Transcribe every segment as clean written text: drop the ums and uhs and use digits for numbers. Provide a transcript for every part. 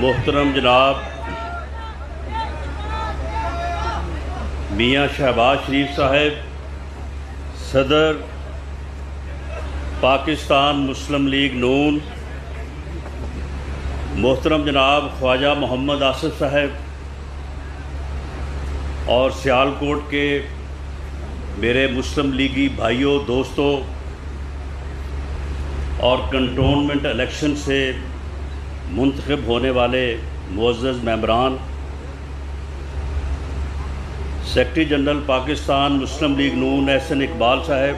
محترم جناب میاں شہباز شریف صاحب، صدر پاکستان مسلم لیگ نون، محترم جناب خواجہ محمد آصف صاحب اور سیالکوٹ کے میرے مسلم لیگی بھائیوں، دوستوں اور کنٹونمنٹ الیکشن سے منتخب ہونے والے معزز ممبران، سیکرٹری جنرل پاکستان مسلم لیگ نون احسن اقبال صاحب،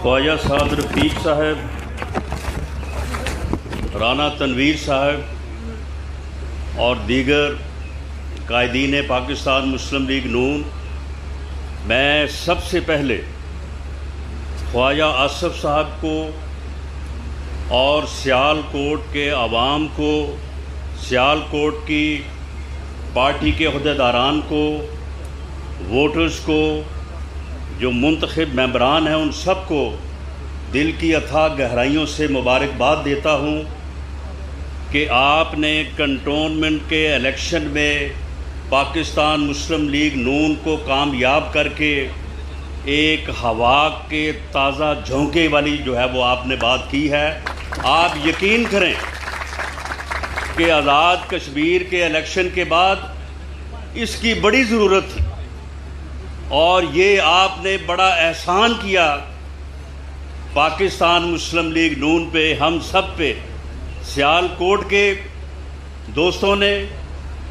خواجہ صاحب رفیق صاحب، رانا تنویر صاحب اور دیگر قائدین پاکستان مسلم لیگ نون، میں سب سے پہلے خواجہ آصف صاحب کو اور سیالکوٹ کے عوام کو، سیالکوٹ کی پارٹی کے عہدیداران کو، ووٹرز کو، جو منتخب ممبران ہیں، ان سب کو دل کی اتھاہ گہرائیوں سے مبارکباد دیتا ہوں کہ آپ نے کنٹونمنٹ کے الیکشن میں پاکستان مسلم لیگ نون کو کامیاب کر کے ایک ہوا کے تازہ جھونکے والی جو ہے وہ آپ نے بات کی ہے۔ آپ یقین کریں کہ آزاد کشمیر کے الیکشن کے بعد اس کی بڑی ضرورت تھی، اور یہ آپ نے بڑا احسان کیا پاکستان مسلم لیگ نون پہ، ہم سب پہ۔ سیالکوٹ کے دوستوں نے،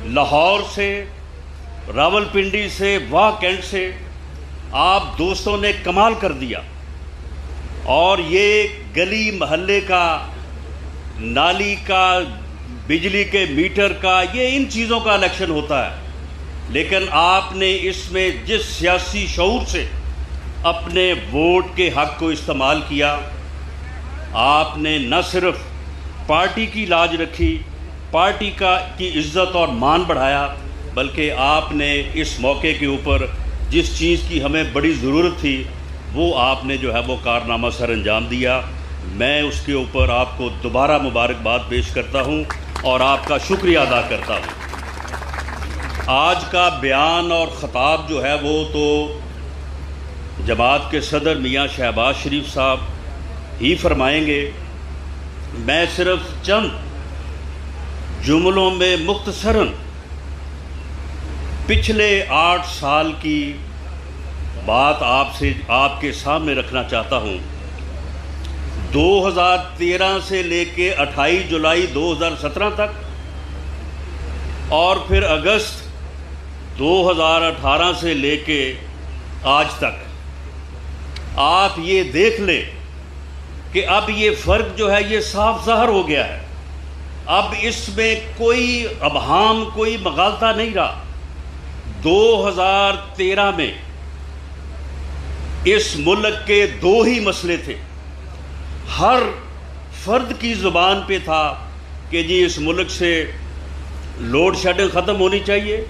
لاہور سے، راولپنڈی سے، واہ کینٹ سے آپ دوستوں نے کمال کر دیا، اور یہ گلی محلے کا، نالی کا، بجلی کے میٹر کا، یہ ان چیزوں کا الیکشن ہوتا ہے، لیکن آپ نے اس میں جس سیاسی شعور سے اپنے ووٹ کے حق کو استعمال کیا، آپ نے نہ صرف پارٹی کی لاج رکھی، پارٹی کی عزت اور مان بڑھایا، بلکہ آپ نے اس موقع کے اوپر جس چیز کی ہمیں بڑی ضرورت تھی وہ آپ نے جو ہے وہ کارنامہ سر انجام دیا۔ میں اس کے اوپر آپ کو دوبارہ مبارکباد پیش کرتا ہوں اور آپ کا شکریہ ادا کرتا ہوں۔ آج کا بیان اور خطاب جو ہے وہ تو جماعت کے صدر میاں شہباز شریف صاحب ہی فرمائیں گے۔ میں صرف چند جملوں میں مختصراً پچھلے 8 سال کی بات آپ کے سامنے رکھنا چاہتا ہوں۔ 2013 سے لے کے 28 جولائی 2017 تک اور پھر اگست 2018 سے لے کے آج تک آپ یہ دیکھ لیں کہ اب یہ فرق جو ہے یہ صاف ظاہر ہو گیا ہے۔ اب اس میں کوئی ابہام، کوئی مغالطہ نہیں رہا۔ 2013 میں اس ملک کے 2 ہی مسئلے تھے۔ ہر فرد کی زبان پہ تھا کہ جی اس ملک سے لوڈ شیڈنگ ختم ہونی چاہیے،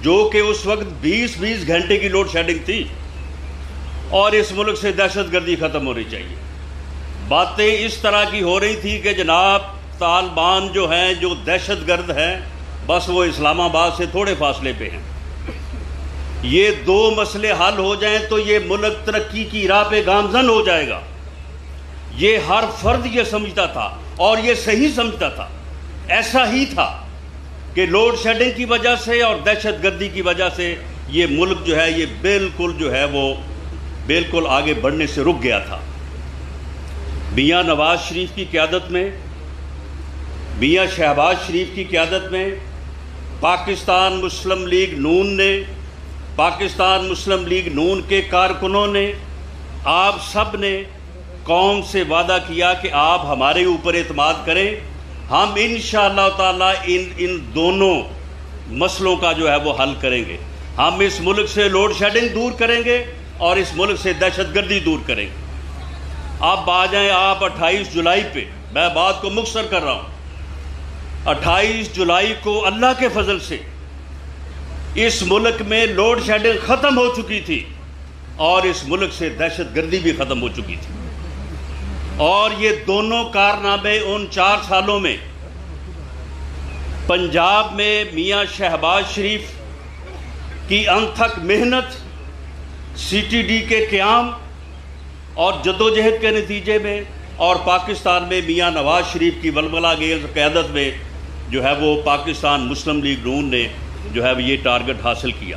جو کہ اس وقت 20 گھنٹے کی لوڈ شیڈنگ تھی، اور اس ملک سے دہشت گردی ختم ہونی چاہیے۔ باتیں اس طرح کی ہو رہی تھی کہ جناب طالبان جو ہیں، جو دہشت گرد ہیں، بس وہ اسلام آباد سے تھوڑے فاصلے پہ ہیں۔ یہ 2 مسئلے حل ہو جائیں تو یہ ملک ترقی کی راہ پہ گامزن ہو جائے گا۔ یہ ہر فرد یہ سمجھتا تھا اور یہ صحیح سمجھتا تھا۔ ایسا ہی تھا کہ لوڈ شیڈنگ کی وجہ سے اور دہشت گردی کی وجہ سے یہ ملک جو ہے یہ بالکل جو ہے وہ بالکل آگے بڑھنے سے رک گیا تھا۔ میاں نواز شریف کی قیادت میں، میاں شہباز شریف کی قیادت میں پاکستان مسلم لیگ نون نے، پاکستان مسلم لیگ نون کے کارکنوں نے، آپ سب نے قوم سے وعدہ کیا کہ آپ ہمارے اوپر اعتماد کریں، ہم انشاءاللہ تعالی ان دونوں مسئلوں کا جو ہے وہ حل کریں گے۔ ہم اس ملک سے لوڈ شیڈنگ دور کریں گے اور اس ملک سے دہشت گردی دور کریں گے۔ اب آ جائیں آپ 28 جولائی پہ، میں بات کو مختصر کر رہا ہوں۔ 28 جولائی کو اللہ کے فضل سے اس ملک میں لوڈ شیڈنگ ختم ہو چکی تھی اور اس ملک سے دہشت گردی بھی ختم ہو چکی تھی، اور یہ دونوں کارنامے ان 4 سالوں میں پنجاب میں میاں شہباز شریف کی انتھک محنت، CTD کے قیام اور جدوجہد کے نتیجے میں، اور پاکستان میں میاں نواز شریف کی ولولہ انگیز قیادت میں جو ہے وہ پاکستان مسلم لیگ نون نے جو ہے یہ ٹارگٹ حاصل کیا،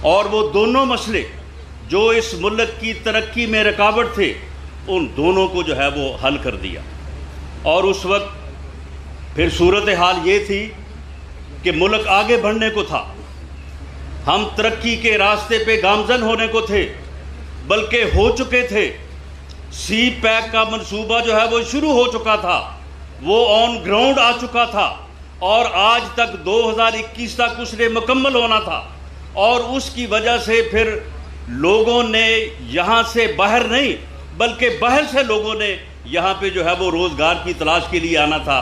اور وہ دونوں مسئلے جو اس ملک کی ترقی میں رکاوٹ تھے ان دونوں کو جو ہے وہ حل کر دیا۔ اور اس وقت پھر صورتحال یہ تھی کہ ملک آگے بڑھنے کو تھا، ہم ترقی کے راستے پہ گامزن ہونے کو تھے، بلکہ ہو چکے تھے۔ سی پیک کا منصوبہ جو ہے وہ شروع ہو چکا تھا، وہ آن گراؤنڈ آ چکا تھا، اور آج تک 2021 تک اس نے مکمل ہونا تھا، اور اس کی وجہ سے پھر لوگوں نے یہاں سے باہر نہیں بلکہ باہر سے لوگوں نے یہاں پہ جو ہے وہ روزگار کی تلاش کے لیے آنا تھا۔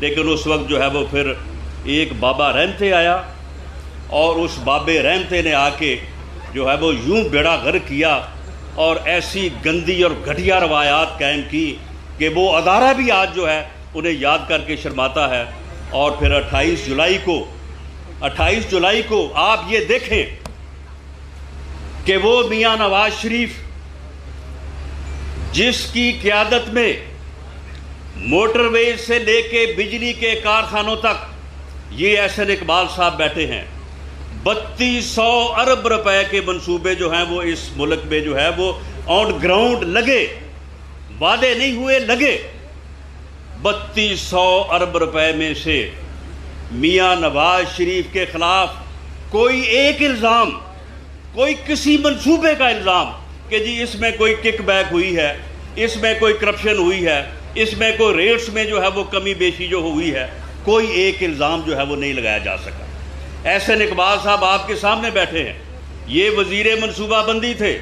لیکن اس وقت جو ہے وہ پھر ایک بابا رحمتے آیا، اور اس بابے رحمتے نے آ کے جو ہے وہ یوں بیڑا غرق کیا اور ایسی گندی اور گھٹیا روایات قائم کی کہ وہ ادارہ بھی آج جو ہے انہیں یاد کر کے شرماتا ہے۔ اور پھر 28 جولائی کو آپ یہ دیکھیں کہ وہ میاں نواز شریف جس کی قیادت میں موٹر ویز سے لے کے بجلی کے کارخانوں تک یہ احسن اقبال صاحب بیٹھے ہیں، 3200 ارب روپے کے منصوبے جو ہیں وہ اس ملک میں جو ہے وہ آن گراؤنڈ لگے، وعدے نہیں ہوئے، لگے۔ 3200 ارب روپے میں سے میاں نواز شریف کے خلاف کوئی ایک الزام، کوئی کسی منصوبے کا الزام کہ جی اس میں کوئی کک بیک ہوئی ہے، اس میں کوئی کرپشن ہوئی ہے، اس میں کوئی ریٹس میں جو ہے وہ کمی بیشی جو ہوئی ہے، کوئی ایک الزام جو ہے وہ نہیں لگایا جا سکا۔ احسن اقبال صاحب آپ کے سامنے بیٹھے ہیں، یہ وزیر منصوبہ بندی تھے،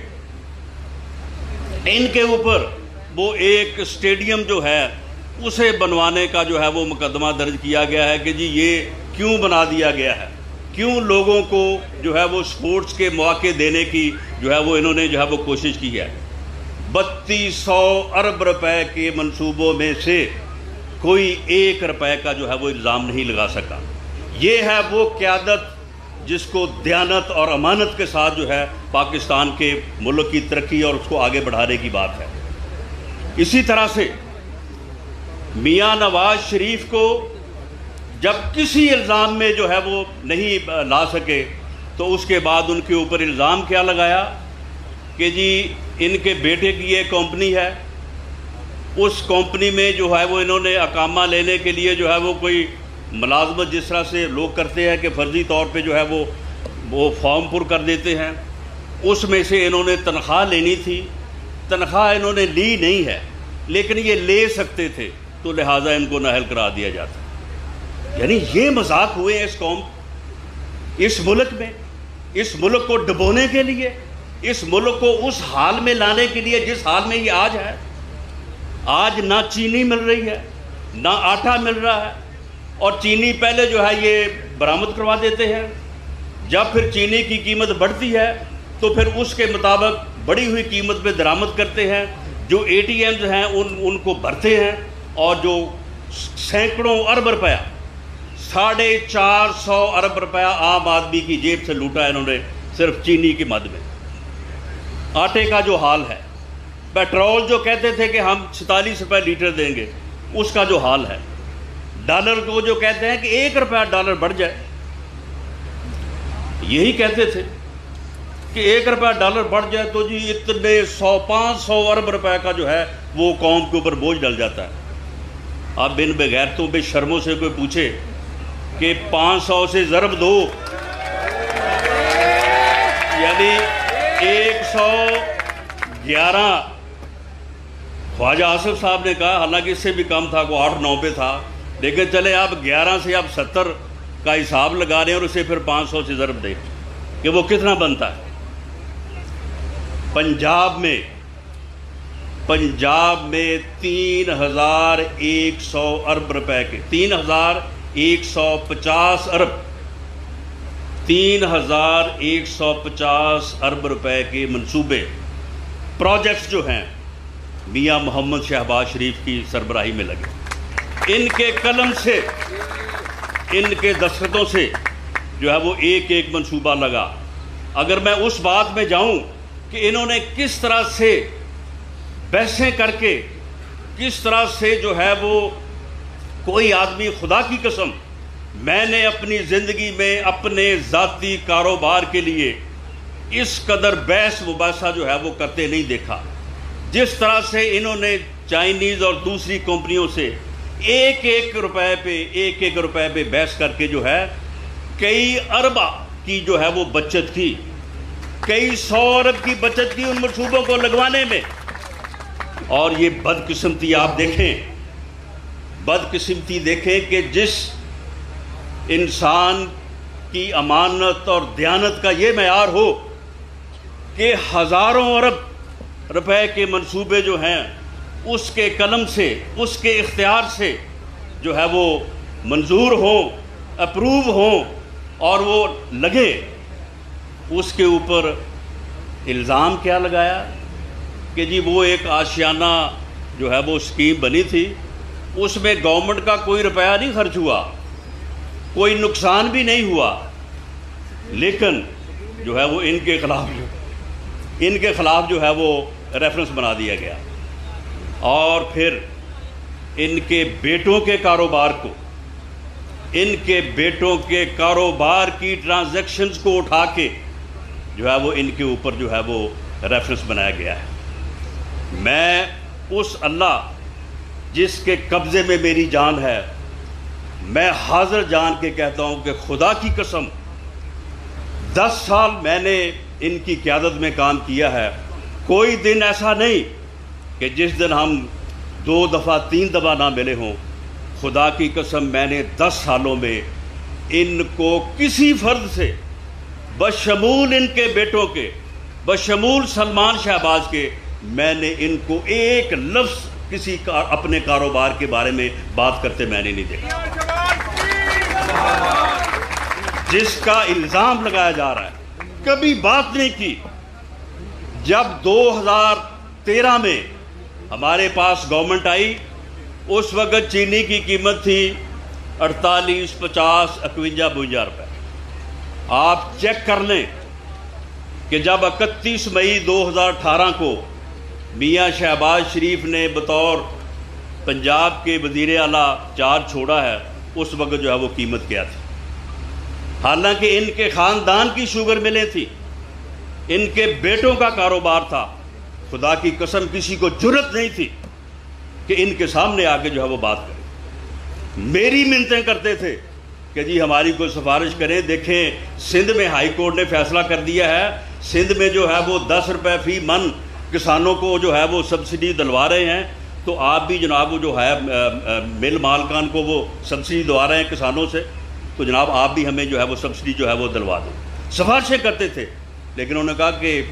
ان کے اوپر وہ ایک اسٹیڈیم جو ہے اسے بنوانے کا جو ہے وہ مقدمہ درج کیا گیا ہے کہ جی یہ کیوں بنا دیا گیا ہے، کیوں لوگوں کو جو ہے وہ سپورٹس کے مواقع دینے کی جو ہے وہ انہوں نے جو ہے وہ کوشش کی ہے۔ 3200 ارب روپے کے منصوبوں میں سے کوئی 1 روپے کا جو ہے وہ الزام نہیں لگا سکا۔ یہ ہے وہ قیادت جس کو دیانت اور امانت کے ساتھ جو ہے پاکستان کے ملک کی ترقی اور اس کو آگے بڑھانے کی بات ہے۔ اسی طرح سے میاں نواز شریف کو جب کسی الزام میں جو ہے وہ نہیں لا سکے تو اس کے بعد ان کے اوپر الزام کیا لگایا کہ جی ان کے بیٹے کی یہ کمپنی ہے، اس کمپنی میں جو ہے وہ انہوں نے اقامہ لینے کے لیے جو ہے وہ کوئی ملازمت جس طرح سے لوگ کرتے ہیں کہ فرضی طور پہ جو ہے وہ فارم پر کر دیتے ہیں، اس میں سے انہوں نے تنخواہ لینی تھی، تنخواہ انہوں نے لی نہیں ہے لیکن یہ لے سکتے تھے تو لہٰذا ان کو نااہل قرار دیا جاتا۔ یعنی یہ مذاق ہوئے ہیں اس قوم، اس ملک میں، اس ملک کو ڈبونے کے لیے، اس ملک کو اس حال میں لانے کے لیے جس حال میں یہ آج ہے۔ آج نہ چینی مل رہی ہے، نہ آٹا مل رہا ہے، اور چینی پہلے جو ہے یہ برآمد کروا دیتے ہیں، جب پھر چینی کی قیمت بڑھتی ہے تو پھر اس کے مطابق بڑھی ہوئی قیمت پہ درآمد کرتے ہیں، جو اے ٹی ایمز ہیں ان کو بھرتے ہیں، اور جو سینکڑوں ارب روپیہ 450 ارب روپیہ عام آدمی کی جیب سے لوٹا ہے انہوں نے صرف چینی کی مد میں۔ آٹے کا جو حال ہے، پیٹرول جو کہتے تھے کہ ہم 47 روپے لیٹر دیں گے، اس کا جو حال ہے، ڈالر کو جو کہتے ہیں کہ 1 روپیہ ڈالر بڑھ جائے، یہی کہتے تھے کہ 1 روپیہ ڈالر بڑھ جائے تو جی اتنے 500 ارب روپے کا جو ہے وہ قوم کے اوپر بوجھ ڈل جاتا ہے۔ اب ان بغیرتوں بے شرموں سے کوئی پوچھے کہ 500 سے ضرب دو، یعنی 111۔ خواجہ آصف صاحب نے کہا، حالانکہ اس سے بھی کم تھا، کوئی 8-9 پہ تھا، لیکن چلے آپ 11 سے آپ 70 کا حساب لگا رہے ہیں اور اسے پھر 500 سے ضرب دیں کہ وہ کتنا بنتا ہے۔ پنجاب میں 3100 ارب روپے کے 3150 ارب 3150 ارب روپے کے منصوبے پروجیکٹس جو ہیں میاں محمد شہباز شریف کی سربراہی میں لگے۔ ان کے قلم سے، ان کے دستخطوں سے جو ہے وہ ایک ایک منصوبہ لگا۔ اگر میں اس بات میں جاؤں کہ انہوں نے کس طرح سے بحثیں کر کے، کس طرح سے جو ہے وہ کوئی آدمی، خدا کی قسم میں نے اپنی زندگی میں اپنے ذاتی کاروبار کے لیے اس قدر بحث مباحثہ جو ہے وہ کرتے نہیں دیکھا، جس طرح سے انہوں نے چائنیز اور دوسری کمپنیوں سے ایک ایک روپے پہ بحث کر کے جو ہے کئی ارب کی جو ہے وہ بچت کی، کئی 100 ارب کی بچت کی ان منصوبوں کو لگوانے میں۔ اور یہ بدقسمتی آپ دیکھیں، بدقسمتی دیکھیں کہ جس انسان کی امانت اور دیانت کا یہ معیار ہو کہ ہزاروں ارب روپے کے منصوبے جو ہیں اس کے قلم سے، اس کے اختیار سے جو ہے وہ منظور ہوں، اپروو ہوں اور وہ لگے، اس کے اوپر الزام کیا لگایا کہ جی وہ ایک آشیانہ جو ہے وہ اسکیم بنی تھی، اس میں گورنمنٹ کا کوئی روپیہ نہیں خرچ ہوا، کوئی نقصان بھی نہیں ہوا، لیکن جو ہے وہ ان کے خلاف جو ہے وہ ریفرنس بنا دیا گیا، اور پھر ان کے بیٹوں کے کاروبار کو، ان کے بیٹوں کے کاروبار کی ٹرانزیکشنز کو اٹھا کے جو ہے وہ ان کے اوپر جو ہے وہ ریفرنس بنایا گیا ہے۔ میں اس اللہ جس کے قبضے میں میری جان ہے، میں حاضر جان کے کہتا ہوں کہ خدا کی قسم 10 سال میں نے ان کی قیادت میں کام کیا ہے، کوئی دن ایسا نہیں کہ جس دن ہم 2 دفعہ 3 دفعہ نہ ملے ہوں۔ خدا کی قسم میں نے 10 سالوں میں ان کو کسی فرد سے، بشمول ان کے بیٹوں کے، بشمول سلمان شہباز کے، میں نے ان کو ایک لفظ کسی اپنے کاروبار کے بارے میں بات کرتے میں نے نہیں دیکھا۔ جس کا الزام لگایا جا رہا ہے، کبھی بات نہیں کی۔ جب 2013 2013 میں ہمارے پاس گورنمنٹ آئی، اس وقت چینی کی قیمت تھی 48، 50، 51، 52 روپے۔ آپ چیک کر لیں کہ جب 31 مئی 2018 کو میاں شہباز شریف نے بطور پنجاب کے وزیر اعلیٰ چارج چھوڑا ہے، اس وقت جو ہے وہ قیمت کیا تھی؟ حالانکہ ان کے خاندان کی شوگر ملیں تھی، ان کے بیٹوں کا کاروبار تھا، خدا کی قسم کسی کو جرت نہیں تھی کہ ان کے سامنے آ کے جو ہے وہ بات کرے۔ میری منتیں کرتے تھے کہ جی ہماری کوئی سفارش کریں، دیکھیں سندھ میں ہائی کورٹ نے فیصلہ کر دیا ہے، سندھ میں جو ہے وہ 10 روپے فی من کسانوں کو جو ہے وہ سبسڈی دلوا رہے ہیں، تو آپ بھی جناب وہ جو ہے مل مالکان کو وہ سبسڈی دلوا رہے ہیں کسانوں سے، تو جناب آپ بھی ہمیں جو ہے وہ سبسڈی جو ہے وہ دلوا دیں۔ سفارشیں کرتے تھے، لیکن انہوں نے کہا کہ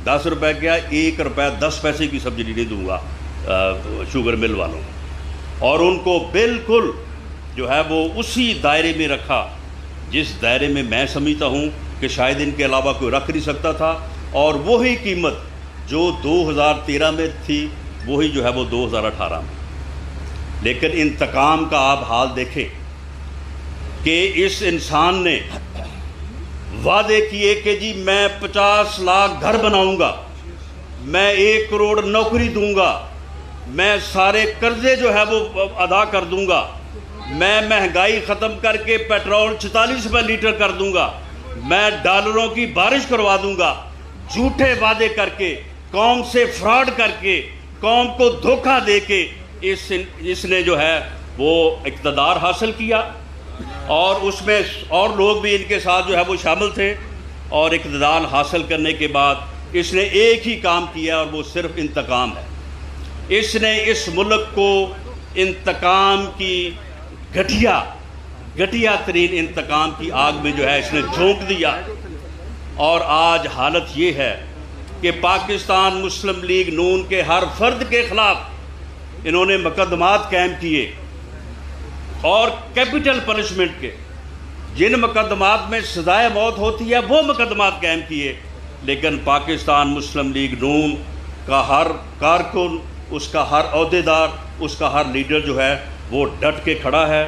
10 روپے کیا 1 روپے 10 پیسے کی سبسڈی نہیں دوں گا شوگر مل والوں کو، اور ان کو بالکل جو ہے وہ اسی دائرے میں رکھا جس دائرے میں میں سمجھتا ہوں کہ شاید ان کے علاوہ کوئی رکھ نہیں سکتا تھا، اور وہی قیمت جو 2013 میں تھی وہی جو ہے وہ 2018 میں۔ لیکن انتقام کا آپ حال دیکھیں کہ اس انسان نے وعدے کیے کہ جی میں 50 لاکھ گھر بناؤں گا، میں 1 کروڑ نوکری دوں گا، میں سارے قرضے جو ہے وہ ادا کر دوں گا، میں مہنگائی ختم کر کے پیٹرول 44 روپے لیٹر کر دوں گا، میں ڈالروں کی بارش کروا دوں گا۔ جھوٹے وعدے کر کے، قوم سے فراڈ کر کے، قوم کو دھوکہ دے کے اس نے جو ہے وہ اقتدار حاصل کیا، اور اس میں اور لوگ بھی ان کے ساتھ جو ہے وہ شامل تھے، اور اقتدار حاصل کرنے کے بعد اس نے ایک ہی کام کیا، اور وہ صرف انتقام ہے۔ اس نے اس ملک کو انتقام کی گھٹیا ترین انتقام کی آگ میں جو ہے اس نے جھونک دیا، اور آج حالت یہ ہے کہ پاکستان مسلم لیگ نون کے ہر فرد کے خلاف انہوں نے مقدمات قائم کیے، اور کیپٹل پنشمنٹ کے جن مقدمات میں سزائے موت ہوتی ہے وہ مقدمات قائم کیے، لیکن پاکستان مسلم لیگ نون کا ہر کارکن، اس کا ہر عہدیدار، اس کا ہر لیڈر جو ہے وہ ڈٹ کے کھڑا ہے۔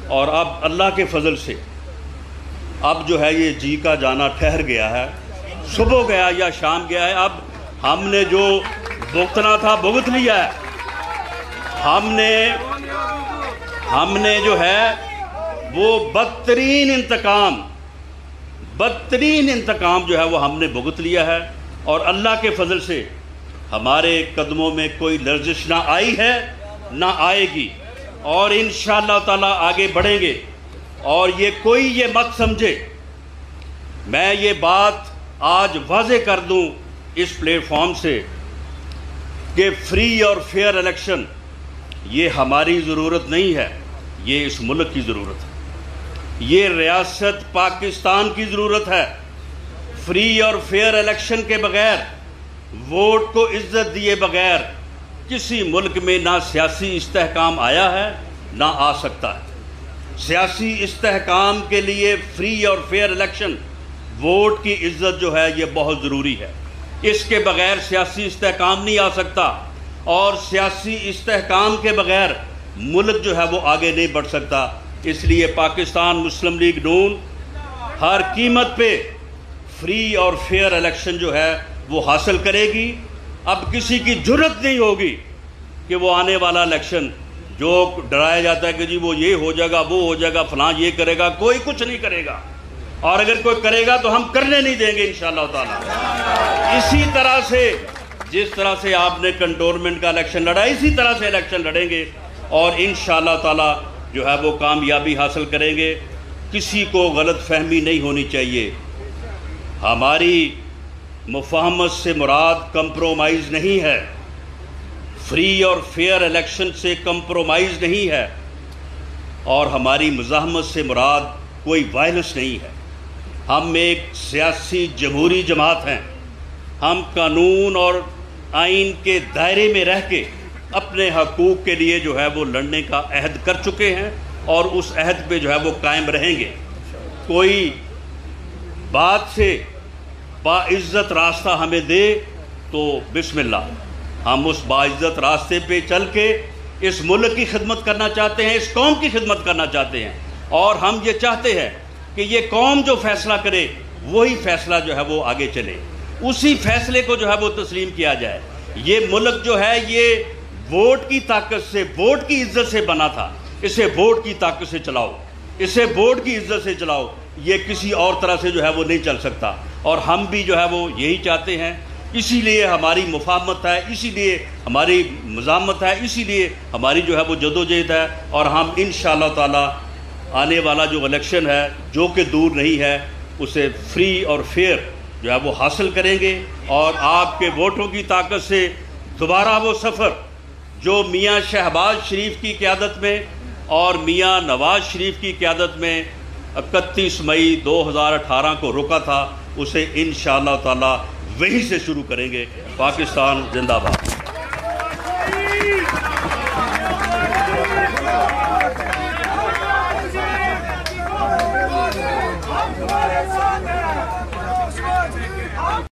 اور اب اللہ کے فضل سے اب جو ہے یہ جی کا جانا ٹھہر گیا ہے، صبح گیا یا شام گیا ہے، اب ہم نے جو بھگتنا تھا بھگت لیا ہے، ہم نے جو ہے وہ بدترین انتقام جو ہے وہ ہم نے بھگت لیا ہے، اور اللہ کے فضل سے ہمارے قدموں میں کوئی لرزش نہ آئی ہے نہ آئے گی، اور انشاءاللہ تعالی آگے بڑھیں گے۔ اور کوئی یہ مت سمجھے، میں یہ بات آج واضح کر دوں اس پلیٹ فارم سے کہ فری اور فیئر الیکشن یہ ہماری ضرورت نہیں ہے، یہ اس ملک کی ضرورت ہے، یہ ریاست پاکستان کی ضرورت ہے۔ فری اور فیئر الیکشن کے بغیر، ووٹ کو عزت دیے بغیر کسی ملک میں نہ سیاسی استحکام آیا ہے نہ آ سکتا ہے۔ سیاسی استحکام کے لیے فری اور فیئر الیکشن، ووٹ کی عزت جو ہے یہ بہت ضروری ہے، اس کے بغیر سیاسی استحکام نہیں آ سکتا، اور سیاسی استحکام کے بغیر ملک جو ہے وہ آگے نہیں بڑھ سکتا۔ اس لیے پاکستان مسلم لیگ نون ہر قیمت پہ فری اور فیئر الیکشن جو ہے وہ حاصل کرے گی۔ اب کسی کی جرت نہیں ہوگی کہ وہ آنے والا الیکشن جو ڈرایا جاتا ہے کہ جی وہ یہ ہو جائے گا، وہ ہو جائے گا، فلاں یہ کرے گا، کوئی کچھ نہیں کرے گا، اور اگر کوئی کرے گا تو ہم کرنے نہیں دیں گے انشاءاللہ تعالی۔ اسی طرح سے جس طرح سے آپ نے کنٹونمنٹ کا الیکشن لڑا، اسی طرح سے الیکشن لڑیں گے، اور انشاءاللہ تعالی جو ہے وہ کامیابی حاصل کریں گے۔ کسی کو غلط فہمی نہیں ہونی چاہیے، ہماری مفاہمت سے مراد کمپرومائز نہیں ہے، فری اور فیئر الیکشن سے کمپرومائز نہیں ہے، اور ہماری مزاحمت سے مراد کوئی وائلنس نہیں ہے۔ ہم ایک سیاسی جمہوری جماعت ہیں، ہم قانون اور آئین کے دائرے میں رہ کے اپنے حقوق کے لیے جو ہے وہ لڑنے کا عہد کر چکے ہیں، اور اس عہد پہ جو ہے وہ قائم رہیں گے۔ کوئی بات سے باعزت راستہ ہمیں دے تو بسم اللہ، ہم اس باعزت راستے پہ چل کے اس ملک کی خدمت کرنا چاہتے ہیں، اس قوم کی خدمت کرنا چاہتے ہیں، اور ہم یہ چاہتے ہیں کہ یہ قوم جو فیصلہ کرے وہی فیصلہ جو ہے وہ آگے چلے، اسی فیصلے کو جو ہے وہ تسلیم کیا جائے۔ یہ ملک جو ہے یہ ووٹ کی طاقت سے، ووٹ کی عزت سے بنا تھا، اسے ووٹ کی طاقت سے چلاؤ، اسے ووٹ کی عزت سے چلاؤ، یہ کسی اور طرح سے جو ہے وہ نہیں چل سکتا، اور ہم بھی جو ہے وہ یہی چاہتے ہیں۔ اسی لیے ہماری مفاہمت ہے، اسی لیے ہماری مزاحمت ہے، اسی لیے ہماری جو ہے وہ جدوجہد ہے، اور ہم انشاءاللہ تعالی آنے والا جو الیکشن ہے جو کہ دور نہیں ہے اسے فری اور فیئر جو ہے وہ حاصل کریں گے، اور آپ کے ووٹوں کی طاقت سے دوبارہ وہ سفر جو میاں شہباز شریف کی قیادت میں اور میاں نواز شریف کی قیادت میں 31 مئی 2018 کو رکا تھا، اسے انشاءاللہ تعالی وہیں سے شروع کریں گے۔ پاکستان زندہ باد۔